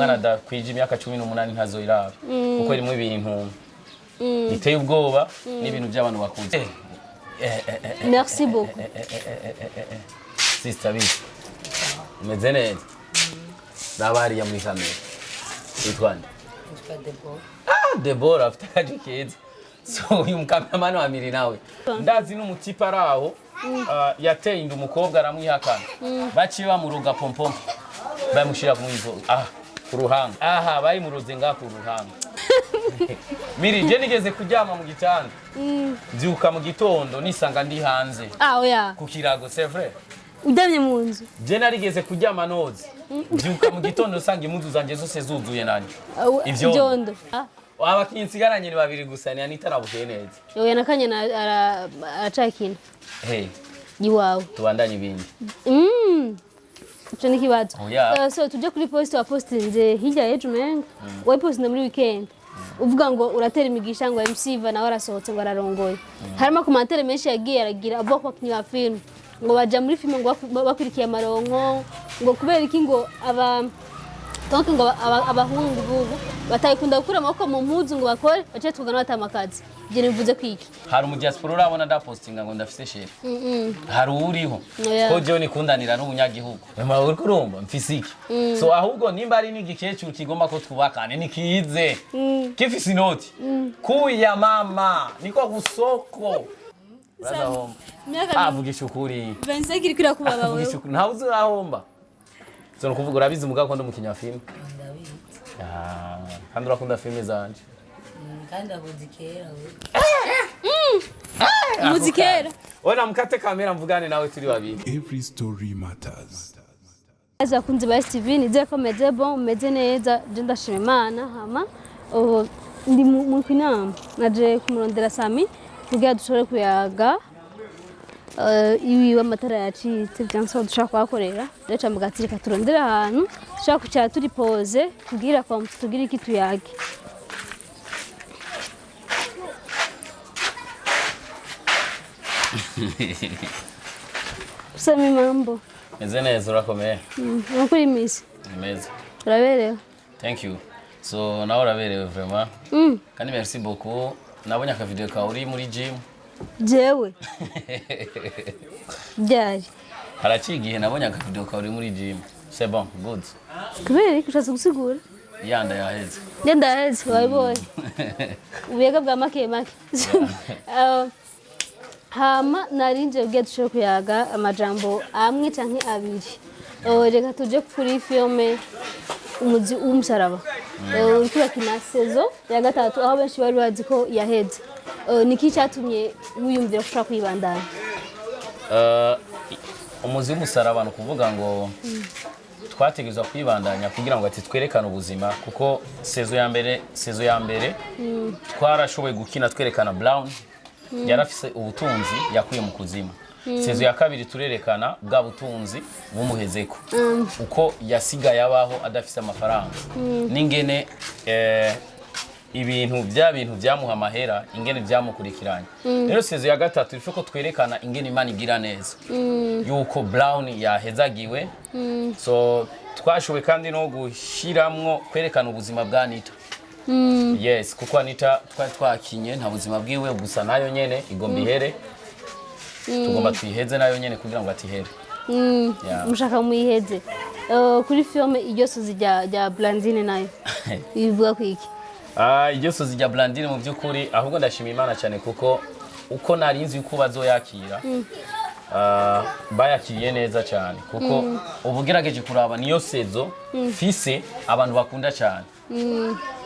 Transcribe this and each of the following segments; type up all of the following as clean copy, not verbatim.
umwana dakwije imyaka 18 ntazoiraba kuko rimwe ibintu biteye ubwoba n'ibintu by'abantu bakunze. Merci beaucoup. Sister Bibi. Umeze neza? Nabariya muri kamera. Itwande. Deborah. Deborah afite akaje keza. So uyu mukameraman wa miri nawe. Ndazi n'umutipa araho yateye inda umukobwa aramwihakana. Baciye bamuruga pompom. Bamushira kumwizo. Ku ruhanga. Bari muroze nga ku ruhanga. Miri je nigeze kuryama mu gitanda. Byuka mu gitondo nisanga ndi hanze. Oya. Ku kirago, c'est vrai. Udamye mu nzu. Je narigeze kuryama noze. Byuka mu gitondo usanga impunzu zanje zose zuzuye nanje. Ivyondo. Abakinyi nsigaranye ni babiri gusa ni Anita nabuke neza. Yoya nakanye aracakina. Hey. Yiwawe. Tubandanye ibindi. Ico ni kibazo. So tuje kuri post wa postinze hirya yejo menga. Wa postinze muri weekend. Uvuga ngo uratera imigisha ngo MC va nawe arasohotse ngo ararongoye. Harimo commentaire menshi yagiye aragira avuga ko kinywa film ngo baja muri film ngo bakwirikiye amaronko ngo kubera iki ngo donc ngo abahungu bubu batayikunda gukura amaboko mu mpuzu ngo bakore bace tugana batamakazi. Je nivuze kwiki. Hari mu diaspora urabona da postinga ngo ndafise sheri. Hari uriho. Ko je nikundanira n'umunyagihugu. Ema uri kurumva mfisiki. So ahubwo nimba ari n'igikecuru kigomba ko twubakane nikize. Kifise inoti. Kuya mama niko gusoko. Bazahomba. Avugisha ukuri. 25 kiri kira kubaba wewe. Ntawe uzahomba. So nukuvuga urabizi muga ko ndo mukinya film. Ndabizi. Kandi urakunda film zanje. Kandi abuzikera we. Muzikera. Ona mkate kamera mvugane nawe turi babiri. Every story matters. Aza kunze ba TV ni je ko meze bon meze neza je ndashima Imana hama ndi mu kinama naje kumurondera Sammy kugira dushobore kuyaga iwi amatara yacitse byanso dushaka kwakorera reka mugatsirika turondera ahantu dushaka kucara turi pause kugira ko tugira iki tuyage. Sammy mambo. Meze neza urakomeye. Nakuri misi. Meze. Uraberewe. Thank you. So nawe uraberewe vraiment. Kandi merci beaucoup. Nabonye aka video ka uri muri gym. Jewe. Byari. Haracigihe nabonye aka video ka uri muri gym. C'est bon, good. Kubera kushatse gusigura. Yanda yaheze. Yanda yaheze wayiboye. Ubuyega bwa make make. Hama narinje ugiye dushobora kuyaga amajambo amwe canke abiri. Reka tuje kuri filme umuzi w'umusaraba. Urikura kina saison ya gatatu aho benshi bari bazi ko yaheze. Niki cyatumye wiyumvira kushaka kwibandana? Umuzi w'umusaraba no kuvuga ngo twategezwa kwibandanya kugira ngo ati twerekane ubuzima kuko saison ya mbere twarashoboye gukina twerekana Brown yarafise ubutunzi yakuye mu kuzimu. Saison ya kabiri turerekana bwa butunzi bumuhezeko uko yasigaye abaho adafise amafaranga n'ingene ibintu byamuha amahera ingene byamukurikiranye. Rero saison ya gatatu ifo ko twerekana ingene Imana igira neza yuko Brown yahezagiwe. So twashoboye kandi no gushiramwo kwerekana ubuzima bwa Anita. Yes, kuko Anita twakinye nta buzima bwiwe gusa nayo nyene igomba ihere. Tugomba twiheze nayo nyene kugira ngo atihere. Mushaka muyiheze. Kuri filme iryo sozi rya Blandine nayo. Ivuga kwiki? Iryo sozi rya Blandine mu byukuri ahubwo ndashima Imana cyane kuko uko narinzi yuko bazoyakira. Bayakiriye neza cyane kuko ubugerageje kuraba niyo sezo fise abantu bakunda cyane.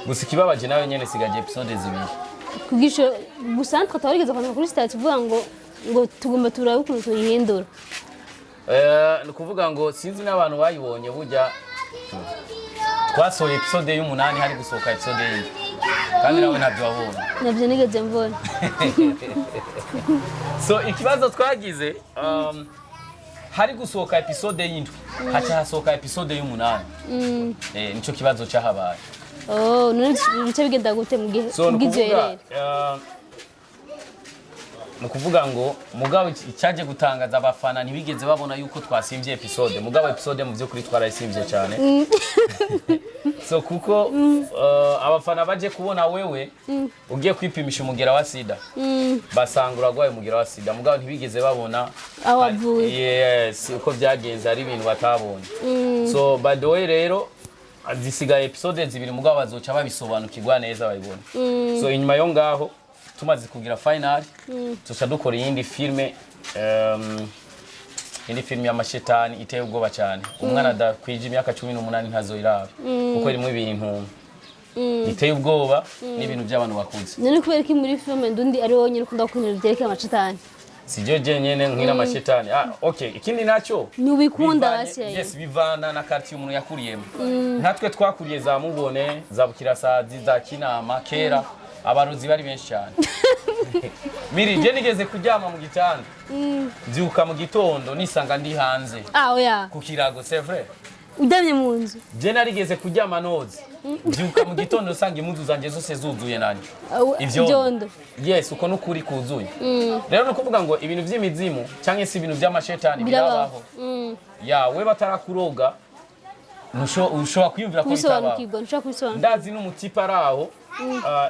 Gusa ikibabaje nayo nyene sigaje episode zibiri. Kugisho gusantre twarigeze kwandika kuri stat uvuga ngo tugomba turabe ukuntu tuyihindura. Nukuvuga ngo sinzi n'abantu bayibonye burya twasohoye episode y'umunani hari gusohoka episode y'indi kandi nawe ntabyo wabonye. Nabyo nigeze mbona. So ikibazo twagize hari gusohoka episode y'indwi haca hasohoka episode y'umunani. Nico kibazo cyahabaye. Nico bigenda gute mu gihe bw'izerere. Nukuvuga ngo mugabo icyaje gutangaza abafana ntibigeze babona yuko twasimvye episode mugabo episode mu byo kuri twarayisimvye cyane. so kuko abafana baje kubona wewe ugiye kwipimisha umugera wa sida basanga uragwaye umugera wa sida mugabo ntibigeze babona awavuye. Yes, uko byagenze ari ibintu batabonye. So by the way rero zisigaye episode zibiri mugabo bazoca babisobanukirwa neza bayibona. So inyuma yo ngaho tumaze kugira final tuca dukora iyindi filme indi filme y'amashetani iteye ubwoba cyane. Umwana dakwije imyaka 18 ntazoiraba kuko irimo ibintu iteye ubwoba n'ibintu by'abantu bakuze. None kubera ki muri filme ndundi ari wonyine ukunda kunyura byerekeye amashetani? Sije nyene nkina amashetani. Okay, ikindi naco ni ubikunda basiye. Yes, bivana na quartier umuntu yakuriyemo. Natwe twakuriye za Mubone, za Bukirasazi, za Kinama, Kera, abaruzi bari benshi cyane. Miri je nigeze kuryama mu gitanda. Byuka mu gitondo nisanga ndi hanze. Oya. Ku kirago, c'est vrai. Udamye mu nzu. Je narigeze kuryama nozi. Byuka mu gitondo usanga impunzu zanje zose zuzuye nanje. Ivyondo. Yes, uko nukuri kuzuye. Rero no kuvuga ngo ibintu vy'imizimu canke si ibintu by'amashetani birabaho. Ya we batarakuroga ushobora kwiyumvira ko bitabaho. Ndazi n'umutipa araho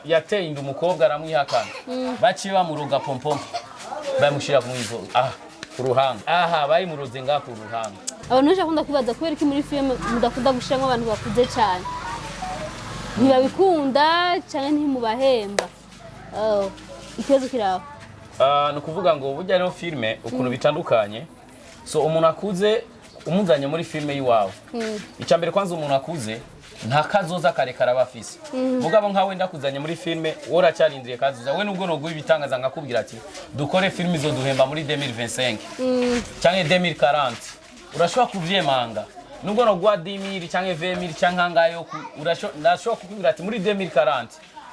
yateye inda umukobwa aramwihakana. Baciye bamuroga pompom. Bamushira ku mwivo. Ku ruhanga. Bayimuroze nga ku ruhanga. Abantu bashakunda kwibaza kubera ki muri filme mudakunda gushiramo abantu bakuze cyane. Ntibabikunda cyane ntimubahemba. Ikibazo kiraho. No kuvuga ngo burya rero filme ukuntu bitandukanye. So umuntu akuze umuzanye muri filme yiwawe. Icyambere kwanza umuntu akuze nta kazoza karekara bafise. Mugabo nkawe ndakuzanye muri filme wora cyarindiriye kazoza. We nubwo no gubitangaza ngakubwira ati dukore filme izo duhemba muri 2025 cyangwa 2040. Urashobora kuvyemanga. Nubwo no gwa 10,000 cyangwa 20,000 cyangwa ngayo urashobora kukubwira ati muri 2040.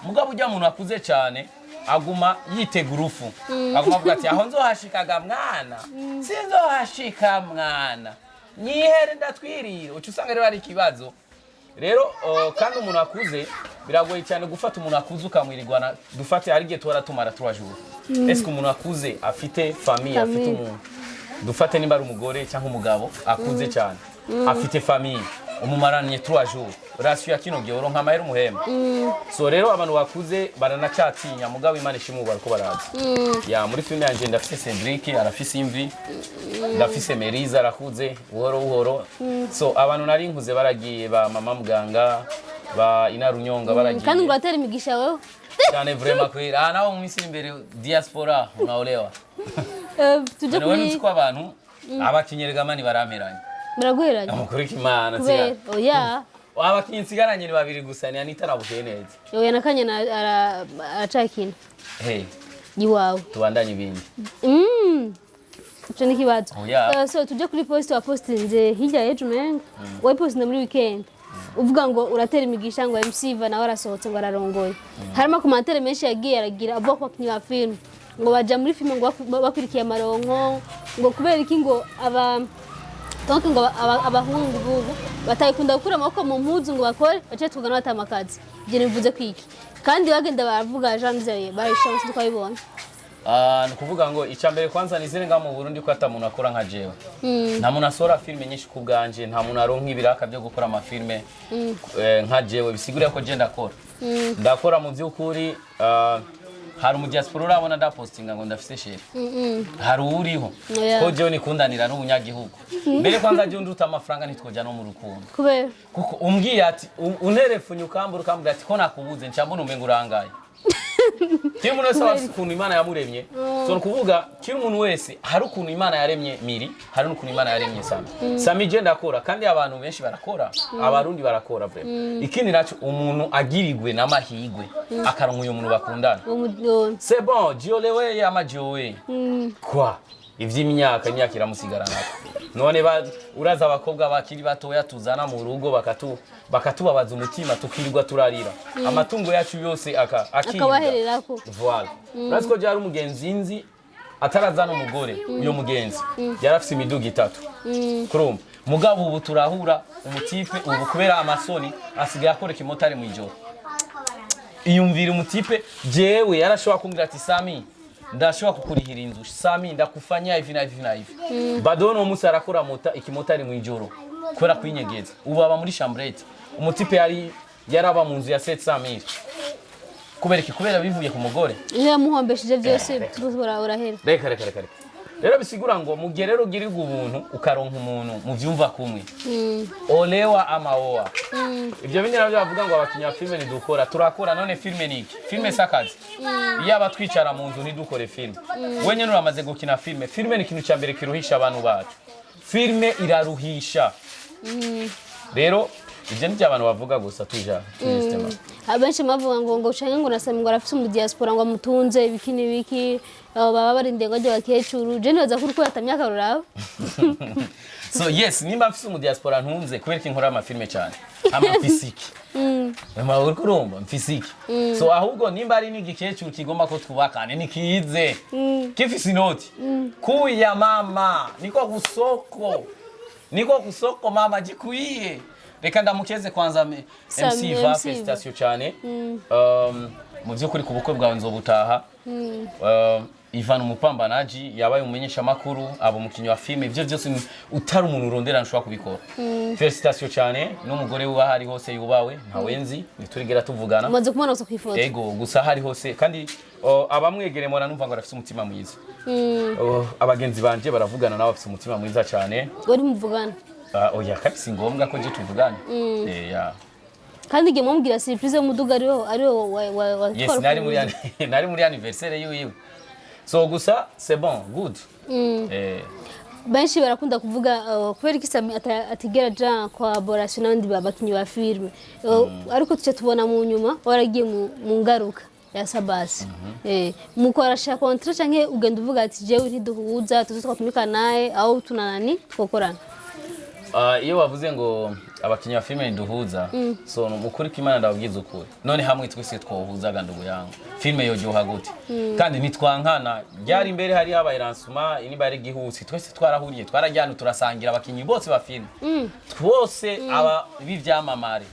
Mugabo ujya umuntu akuze cyane aguma yitegura ufu. Aguma avuga ati aho nzohashikaga mwana. Sinzohashika mwana. Nyihere ndatwirira. Ucu usanga rero ari kibazo. Rero kandi umuntu akuze biragoye cyane gufata umuntu akuze ukamwirigwana dufate ari gihe tora tumara 3 jours. Est-ce que umuntu akuze afite famille afite umuntu dufate nimba ari umugore cyangwa umugabo akuze cyane afite famille umumaranye 3 jours ratio ya kino gihe uronka amahera umuhema. So rero abantu bakuze baranacatinya mugabo Imana ishimwe bariko baraza. Ya muri filme yanje ndafise Cedric arafise imvi ndafise Meriza arakuze uhoro. So abantu nari nkuze baragiye ba mama muganga ba Inarunyonga baragiye. Kandi ngo atera imigisha wewe. Cyane vraiment kwira. Naho mu minsi imbere diaspora unaolewa. Tuje kuri ko abantu abakinyerega mani barameranye. Baraguheranye. Amakuru kimana cyane. Oya. Abakinsigaranye ni babiri gusa ni anitarabuke neza. Oya nakanye aracakina. Hey. Yiwawe. Tubandanye ibindi. Ico ni kibazo. So tuje kuri post wa postinze hirya yejo menga. Wa post na muri weekend. Uvuga ngo uratera imigisha ngo MC va nawe arasohotse ngo ararongoye. Harimo commentaire menshi yagiye aragira avuga ko kinywa film ngo baja muri film ngo bakurikiye amaronko ngo kubera iki ngo donc ngo abahungu bubu batayikunda gukura amaboko mu mpuzu ngo bakore bace tugana batamakazi. Je nivuze kwiki. Kandi bagenda baravuga Jean-Zeye barishaho twabibonye. No kuvuga ngo icyambere kwanza nizere nga mu Burundi ko atamuntu akora nka jewe. Nta muntu asora filme nyinshi ku bwanje, nta muntu aronka ibiraka byo gukora ama filme nka jewe bisigura ko je ndakora. Ndakora mu by'ukuri hari mu diaspora urabona da postinga ngo ndafise Cheri. Hari uriho ko jewe nikundanira n'ubunyagihugu. Mbere kwanza je nduta amafaranga nitwoja no mu rukundo. Kubera kuko umbwiye ati unterefunye ukambura ati ko nakubuze ncambona umenga urangaye. Kiyo umuntu wese afite ukuntu Imana yamuremye. So kuvuga kiyo umuntu wese hari ukuntu Imana yaremye Miri, hari n'ukuntu Imana yaremye Sammy. Sammy je ndakora kandi abantu benshi barakora, abarundi barakora vraiment. Ikindi naco umuntu agirigwe n'amahigwe akaronka uyo muntu bakundana. C'est bon, jiolewe ya jowe. Kwa ivy'imyaka iramusigarana. None uraza abakobwa bakiri batoya tuzana mu rugo bakatubabaza umutima tukirirwa turarira. Amatungo yacu yose akabahererako. Voilà. Urasko jari umugenzi nzi atarazana umugore uyo mugenzi yarafise imiduga 3. Kurumva mugabo ubu turahura umutipe ubu kubera amasoni asigaye akora kimotari mu ijoro. Iyumvira umutipe jewe yarashobora kumbwira ati Sammy ndashobora kukurihira inzu Sammy ndakufanya hivi na hivi na hivi. Badono musa arakora ikimotari mu ijoro kubera kwinyegeza ubu aba muri chambrette umutipe yaraba mu nzu ya 700,000 kubera bivuye ku mugore iyo yamuhombesheje byose urahera reka rero bisigura ngo mu gihe rero ugirirwa ubuntu ukaronka umuntu mu vyumva kumwe olewa amaoa ibyo bindi nabyo bavuga ngo abakinya filme ntidukora turakora none filme niki filme sakazi iyo abatwicara mu nzu ntidukore filme wenye nuramaze gukina filme ni ikintu cya mbere kiruhisha abantu bacu filme iraruhisha rero ibyo ni abantu bavuga gusa tuja system abenshi bavuga ngo ushaka ngo nasame ngo arafite mu diaspora ngo amutunze ibikini biki baba barinde ngo ajye bakecuru je ndoza kuri ko yatamya karuraba so yes nimba mfise mu diaspora ntunze kubera ko inkora amafilme cyane amafisiki uri kurumva mfisiki so ahubwo nimba ari n'igikecuru kigomba ko twubakane nikize kifise inoti kuya mama niko kusoko mama jikuiye reka ndamukeze kwanza MC va felicitation cyane mu by'ukuri ku bukwe bwawe nzobutaha Ivan umupambanaji yabaye umumenyesha makuru abo mukinyi wa filme ibyo byose utari umuntu urondera nshobora kubikora felicitation cyane n'umugore we ahari hose yubawe ntawenzi niturigera tuvugana maze kumana gusa kwifoto ego gusa hari hose kandi abamwegere mora numva ngo arafite umutima mwiza abagenzi banje baravugana nawe afite umutima mwiza cyane ngo muvugana oya kabisa ngombwa ko je tuvugana ya kandi ngiye mumubwira surprise y'umuduga ariho wa yes nari muri anniversaire yiwe so gusa c'est bon good benshi barakunda kuvuga kubera ko Sammy atigera ja collaboration n'abandi babakinyi ba filme ariko tuce tubona mu nyuma waragiye mu ngaruka ya Sabasi mukorasha contrat canke ugenda uvuga ati jewe ntiduhuza tuzotumika naye aho tunanani twokorana iyo wavuze ngo abakinya filme nduhuza so mukuri kimana ndabwiza ukuri none hamwe twese twohuzaga ndubuyanga filme yojoha gute kandi nitwankana byari imbere hari habaye lancement iniba ari gihusi twese twarahuriye twarajyana turasangira abakinyi bose ba filme twose aba bivyamamare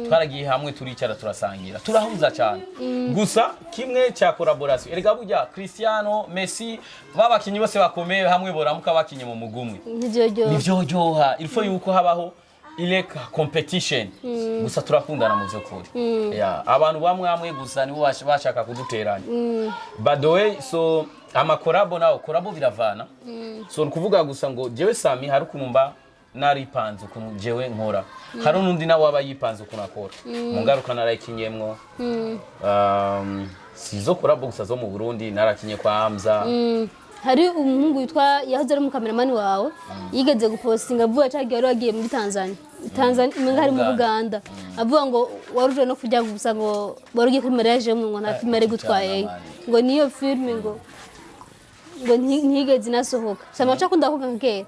twaragiye hamwe turicara turasangira turahuza cyane gusa kimwe cya collaboration erega burya Cristiano Messi babakinyi bose bakomeye hamwe boramuka bakinye mu mugumwe nivyojoha ilfo yuko habaho ileka competition gusa turakundana mu by'ukuri abantu bamwe gusa nibo bashaka kuduteranya by the way so amakorabo nawo korabo biravana so kuvuga gusa ngo jewe Sammy hari ukunumba naripanze ukuntu jewe nkora hari nundi nawe aba yipanze ukuntu akora mu ngaruka narayikinyemwo sizo korabo gusa zo mu Burundi narakinye kwa Hamza hari umuhungu witwa yahoze ari mu cameraman wawe yigeze gupostinga avuga cyangwa yari wagiye muri Tanzania hari mu Uganda avuga ngo waruje no kujya gusa ngo warugiye kuri mariage ngo nta filme gutwaye ngo niyo filme ngo ntigeze nasohoka Sammy akunda kuvuga nkeke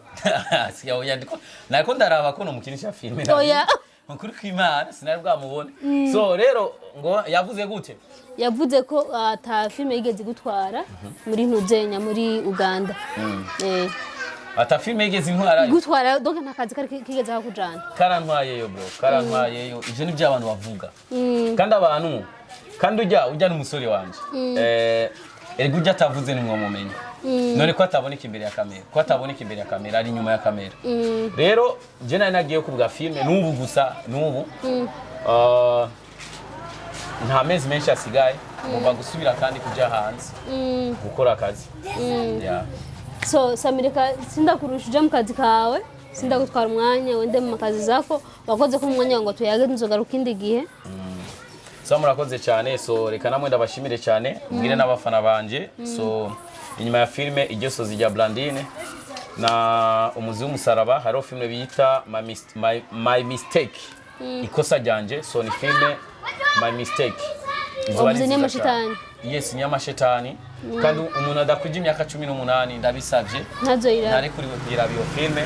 siya oya ndiko nariko ndaraba ko no mukinisha filme oya mukuri kw'Imana sinari bwamubone so rero ngo yavuze gute yavuze ko ata filme yigeze gutwara muri Ntuzenya muri Uganda ata filme yigeze intwara gutwara donc ntakazi kari kigeze hakujana karantwayeyo bro karantwayeyo ivyo ni byo abantu bavuga kandi abantu kandi ujya n'umusore wanje erega ujya atavuze ni mwomumenye none ko ataboneka imbere ya kamera ari inyuma ya kamera rero je nari nagiye ku bwa filme n'ubu gusa nta mezi menshi asigaye ngomba gusubira kandi kujya hanze gukora akazi so Sammy reka sindakurushije mu kazi kawe sindagutwara umwanya wende mu kazi zako wakoze ko umwanya ngo tuyage nzogaruka indi gihe so murakoze cyane so reka namwe ndabashimire cyane mbwire n'abafana banje so inyuma ya filme iryo rya Blandine na umuzi w'umusaraba hariho filme bita My Mistake ikosa ryanje so ni filme My Mistake izo n'amashetani yes n'amashetani kandi umuntu adakwije imyaka 18 ndabisavye ntazoira nari kuri we kugira iyo filme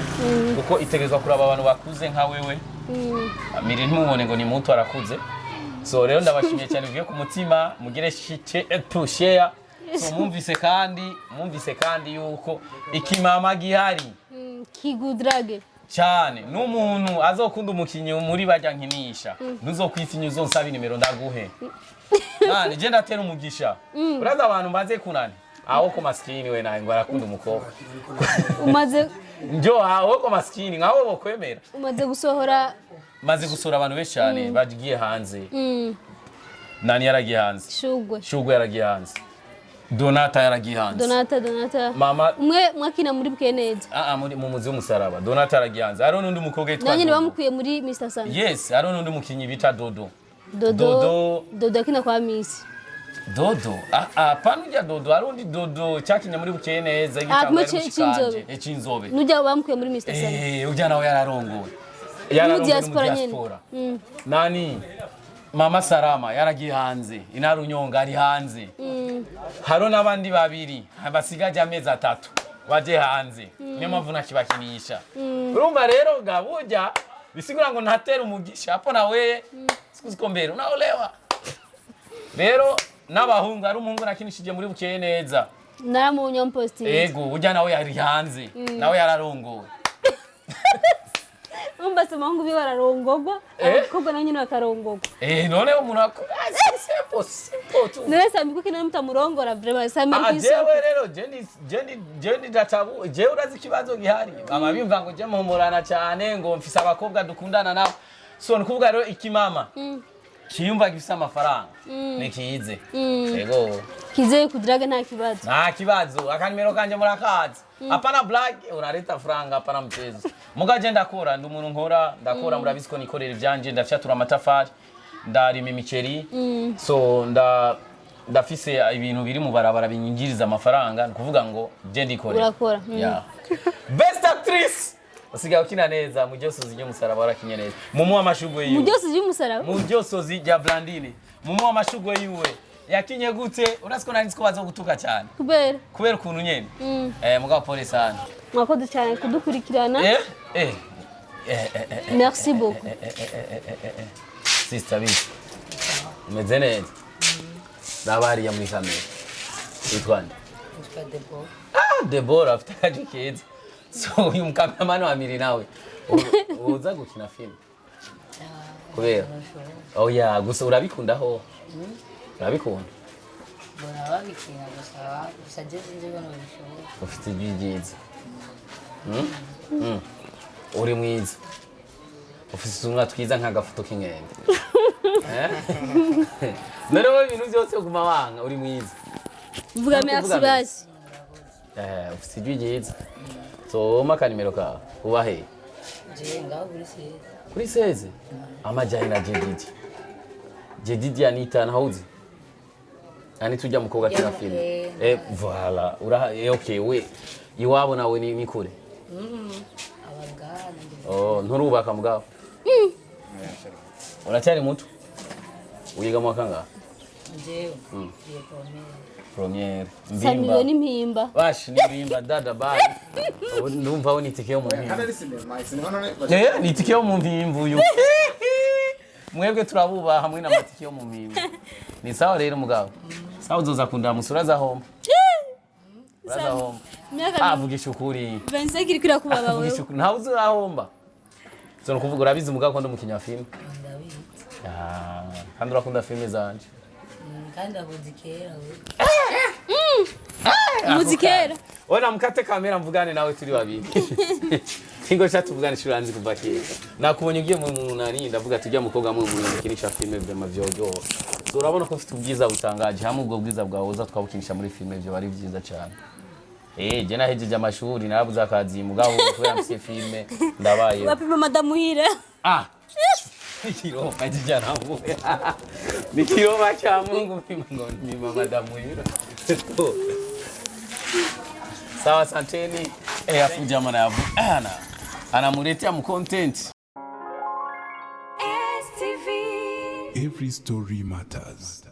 kuko itegezwa kuraba abantu bakuze nka wewe miri ntumubone ngo ni muto arakuze so rero ndabashimiye cyane bivuye ku mutima mugire share so mwumvise kandi yuko ikimama gihari kigudrage cyane n'umuntu azokunda umukinyi muri bajya nkinisha ntuzokwitinya uzonsaba nimero ndaguhe nani je ndatera umugisha uraza abantu maze kunani aho ko maskini we naye ngo arakunda umukobwa Njoo aho ko maskini ngaho bokwemera. Umaze gusohora Maze gusura abantu benshi cyane bagiye hanze. Nani yaragiye hanze? Shugwe yaragiye hanze. Donata yaragiye hanze. Donata. Mama mwakina muri Bkeneza. Muri mu muzi w'umusaraba. Donata yaragiye hanze. Haro nundi mukobwa yitwa. Nanyi bamukuye muri Mr. Sammy. Yes, haro nundi mukinyi bita Dodo akina kwa Miss. Dodo. Panujya Dodo, harundi Dodo cyakinya muri Bkeneza igitanga cy'inzobe. Ecinzobe. Nujya bamukuye muri Mr. Sammy. Ujya nawe yararongoye. Mu diaspora. Nani? Mama Salama yaragiye hanze. Inarunyonga ari hanze. Haro nabandi babiri basigaje amezi 3 baje hanze. Niyo mpamvu nakibakinisha. Urumva rero gaburya bisigura ngo ntatera umugisha hapo nawe sikuziko mbere unaolewa. Rero n'abahungu ari umuhungu nakinishije muri Bkeneza. Naramunyo posting. Ego ujya nawe yari hanze. Nawe yararongowe. Umbase mahungu bi bararongogwa abakobwa nanyine bakarongogwa. None umuntu simple tu. Nere Sammy kuko kinani mutamurongora vraiment Sammy kwiso. Jewe rero jendi databu je urazi kibazo gihari. Mama bimva ngo je muhumurana cyane ngo mfise abakobwa dukundana nabo. So nikuvuga rero ikimama. Kiyumva gifise amafaranga. Nikize. Ego. Kize kudraga nta kibazo. Nta kibazo akanimero kanje murakazi. Apana black unareta franga apana mchezo. Muga je ndakora ndi umuntu nkora ndakora murabizi ko nikorera ivyanje ndafyatura amatafari ndarima imiceri. So ndafise ibintu biri mu barabara binyingiriza amafaranga nikuvuga ngo je ndikorera. Urakora. Yeah. Best actress. Usigaye ukina neza mu Josozi y'umusaraba warakinye neza. Mumu amashugwe yiwe. Mu Josozi y'umusaraba? Mu Josozi ya Blandine. Mumu amashugwe yiwe. Yakinye gute urasiko nari nziko bazo gutuka cyane. Kubera ukuntu nyene. Mugabo pole sana. Mwakoze cyane kudukurikirana. Merci beaucoup. Sister Bibi. Umeze neza. Nabari ya muri kamera. Itwande. Deborah. Deborah afite kaje keza. So uyu mkameraman wa miri nawe. Uza gukina film. Kubera. Yeah, gusa urabikunda ho. Urabikunda. Bona babikina gusa je sinzi bano bishoboye. Ufite ibyigize. Uri mwiza. Ufite umwa twiza nk'agafoto k'inkende. Nero ibintu byose kuguma wanga uri mwiza. Vuga merci basi. Ufite ibyigize. So maka nimero ka ubahe. Je ngaho kuri 16. Kuri 16. Amajayi na Jedidi. Jedidi Anita na hauzi. Ani tujya mukobwa kina film. Voilà. Okay we. Iwabo nawe ni kure. Abagana. Nturubaka mugabo. Uracyari muto. Uyiga mwaka nga? Jewe. Premiere. Mbimba. Ni mpimba. Bashi ni mpimba dada bye. Ndumva woni tikeo mu mpimba. Ni tikeo mu mpimba uyu. Mwebwe turabuba hamwe n'amatikeo mu mpimba. Ni sawa rero mugabo. Sawa uzoza kunda musura za home. Za home. Avugisha ukuri. Vense kiri kira kubaba wewe. Nta uzahomba. So nukuvuga urabizi mugabo ko ndo mukinya film. Ndabizi. Kandi urakunda film zanje. Kandi abaguyeko. Muzikera. Ona mkate kamera mvugane nawe turi babiri. Kingo cha tuvugane shuranzi kuva kera. Nakubonye ugiye mu nani ndavuga tujya mukobwa mu mukinisha film vyama vyojo. So urabona ko ufite ubwiza butangaje hamwe ubwo bwiza bwawe uza twabukinisha muri film byo bari byiza cyane. Je nahejeje amashuri narabuza akazi mugabo kubera mfite film ndabaye. Wapima madamu hira. Nikiro majijana mu. Nikiro bacha Mungu ngo ni madamu hira. Sawa santeni. Afu jamani avu. Anamuletea mu content. Every story matters.